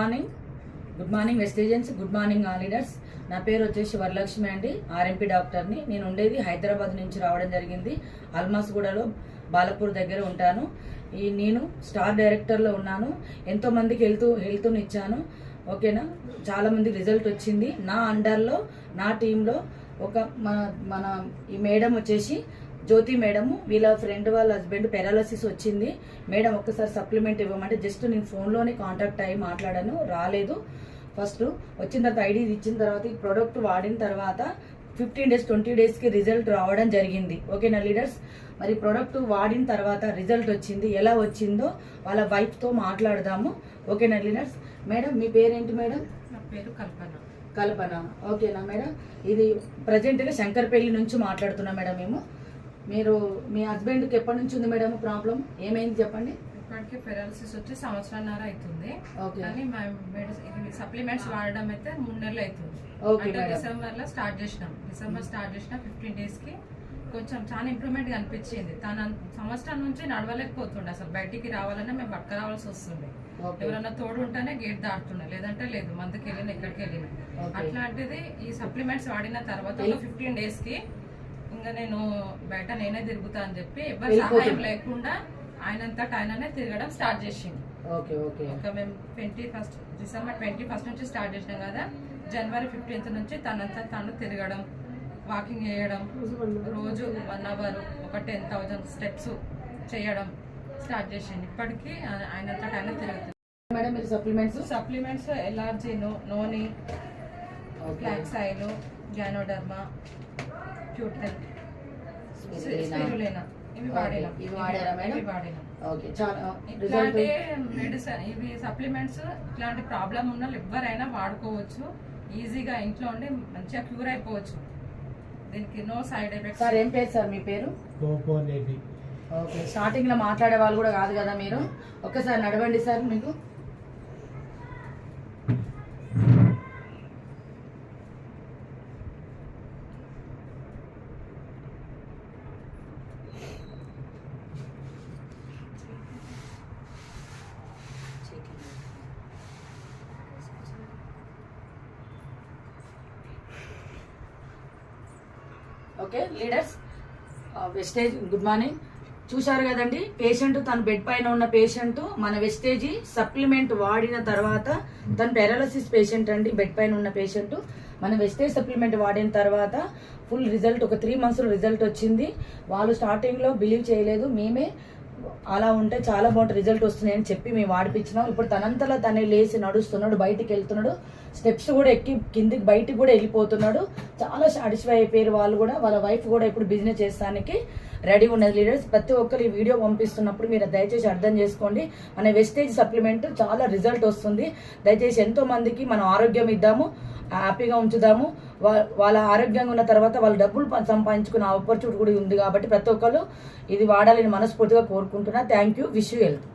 Morning వెస్టేజెన్స్, good morning all leaders. నా పేరు వచ్చేసి వరలక్ష్మి అండి, ఆర్ఎంపీ డాక్టర్ని. నేను ఉండేది హైదరాబాద్ నుంచి రావడం జరిగింది. అల్మాస్గూడలో బాలపూర్ దగ్గర ఉంటాను. నేను స్టార్ డైరెక్టర్లో ఉన్నాను. ఎంతో మందికి హెల్త్ని ఇచ్చాను. ఓకేనా, చాలా మందికి రిజల్ట్ వచ్చింది. నా అండర్లో, నా టీంలో ఒక మన ఈ మేడం వచ్చేసి జ్యోతి మేడము, వీళ్ళ ఫ్రెండ్ వాళ్ళ హస్బెండ్ పెరాలసిస్ వచ్చింది. మేడం ఒక్కసారి సప్లిమెంట్ ఇవ్వమంటే జస్ట్ నేను ఫోన్లోనే కాంటాక్ట్ అయ్యి మాట్లాడాను, రాలేదు. ఫస్ట్ వచ్చిన తర్వాత ఐడి ఇచ్చిన తర్వాత ఈ ప్రోడక్ట్ వాడిన తర్వాత 15 days 20 daysకి రిజల్ట్ రావడం జరిగింది. ఓకేనా లీడర్స్, మరి ప్రోడక్ట్ వాడిన తర్వాత రిజల్ట్ వచ్చింది. ఎలా వచ్చిందో వాళ్ళ వైఫ్తో మాట్లాడదాము. ఓకేనా లీడర్స్. మేడం మీ పేరేంటి మేడం? నా పేరు కల్పన. ఓకేనా మేడం, ఇది ప్రజెంట్గా శంకర్పల్లి నుంచి మాట్లాడుతున్నాం మేడం మేము. మీరు మీ హస్బెండ్కి ఎప్పటి నుంచి ఉంది మేడం ప్రాబ్లం? ఏమైంది చెప్పండి. ఇప్పటికి పెరాలసిస్ వచ్చి 1.5 సంవత్సరాలు అవుతుంది. కానీ సప్లిమెంట్స్ వాడడం అయితే 3 నెలలు అవుతుంది. డిసెంబర్ స్టార్ట్ చేసిన 15 daysకి కొంచెం చాలా ఇంప్రూవ్మెంట్ కనిపించింది. తన సంవత్సరం నుంచి నడవలేకపోతుండే, అసలు బయటికి రావాలన్నా మేము పక్క రావాల్సి వస్తుంది. ఎవరన్నా తోడు ఉంటేనే గేట్ దాటుతుండే, లేదంటే లేదు. మందుకి వెళ్ళినా ఎక్కడికి వెళ్ళినా అట్లాంటిది ఈ సప్లిమెంట్స్ వాడిన తర్వాత 15 daysకి ఇంకా నేను బయట నేనే తిరుగుతా అని చెప్పి ఎవరి సహాయం లేకుండా ఆయనంతటా ఆయననే తిరగడం స్టార్ట్ చేసింది. మేము డిసెంబర్ 21 నుంచి స్టార్ట్ చేసినాం కదా. జనవరి 15th నుంచి తనంతా తను తిరగడం, వాకింగ్ చేయడం, రోజు 1 hour ఒక 10,000 steps చేయడం స్టార్ట్ చేసింది. ఇప్పటికీ ఆయనంతటా ఆయన తిరుగుతుంది. మేడం మీరు supplements LRG, noni, flax oil, ganoderma, క్యూటెల్, స్పిరులినా ఇవి వాడినాం. ఇట్లాంటి మెడిసిన్, ఇవి సప్లిమెంట్స్ ఇట్లాంటి ప్రాబ్లం ఉన్న ఎవరైనా వాడుకోవచ్చు. ఈజీగా ఇంట్లో ఉండి మంచిగా క్యూర్ అయిపోవచ్చు. దీనికి నో సైడ్ ఎఫెక్ట్స్. సార్ ఏం పేరు సార్ మీ పేరు? ఓకే, స్టార్టింగ్ లో మాట్లాడే వాళ్ళు కూడా కాదు కదా మీరు. ఒక్కసారి నడవండి సార్. మీకు okay leaders, wastage good morning. చూశారు కదండి, పేషెంట్ తన బెడ్ పైన ఉన్న పేషెంట్ మన వెస్టేజీ సప్లిమెంట్ వాడిన తర్వాత, తన పారాలసిస్ పేషెంట్ అండి, బెడ్ పైన ఉన్న పేషెంట్ మన వెస్టేజ్ సప్లిమెంట్ వాడిన తర్వాత ఫుల్ రిజల్ట్, ఒక 3 months రిజల్ట్ వచ్చింది. వాళ్ళు స్టార్టింగ్లో బిలీవ్ చేయలేదు. మేమే అలా ఉంటే చాలా బాగుంటుంది, రిజల్ట్ వస్తున్నాయని చెప్పి మేము వాడిపించినాం. ఇప్పుడు తనంతలా తనే లేచి నడుస్తున్నాడు, బయటికి వెళ్తున్నాడు, స్టెప్స్ కూడా ఎక్కి కిందికి బయటికి కూడా వెళ్ళిపోతున్నాడు. చాలా సాటిస్ఫై అయిపోయారు వాళ్ళు కూడా. వాళ్ళ వైఫ్ కూడా ఇప్పుడు బిజినెస్ చేస్తానికి రెడీ ఉన్నది. లీడర్స్, ప్రతి ఒక్కరు ఈ వీడియో పంపిస్తున్నప్పుడు మీరు దయచేసి అర్థం చేసుకోండి. మన వెస్టేజ్ సప్లిమెంట్ చాలా రిజల్ట్ వస్తుంది. దయచేసి ఎంతో మందికి మనం ఆరోగ్యం ఇద్దాము, హ్యాపీగా ఉంచుదాము. వాళ్ళ ఆరోగ్యంగా ఉన్న తర్వాత వాళ్ళు డబ్బులు సంపాదించుకునే ఆపర్చునిటీ కూడా ఉంది. కాబట్టి ప్రతి ఒక్కరు ఇది వాడాలని మనస్ఫూర్తిగా కోరుకుంటున్నా. Thank you. Wish you health.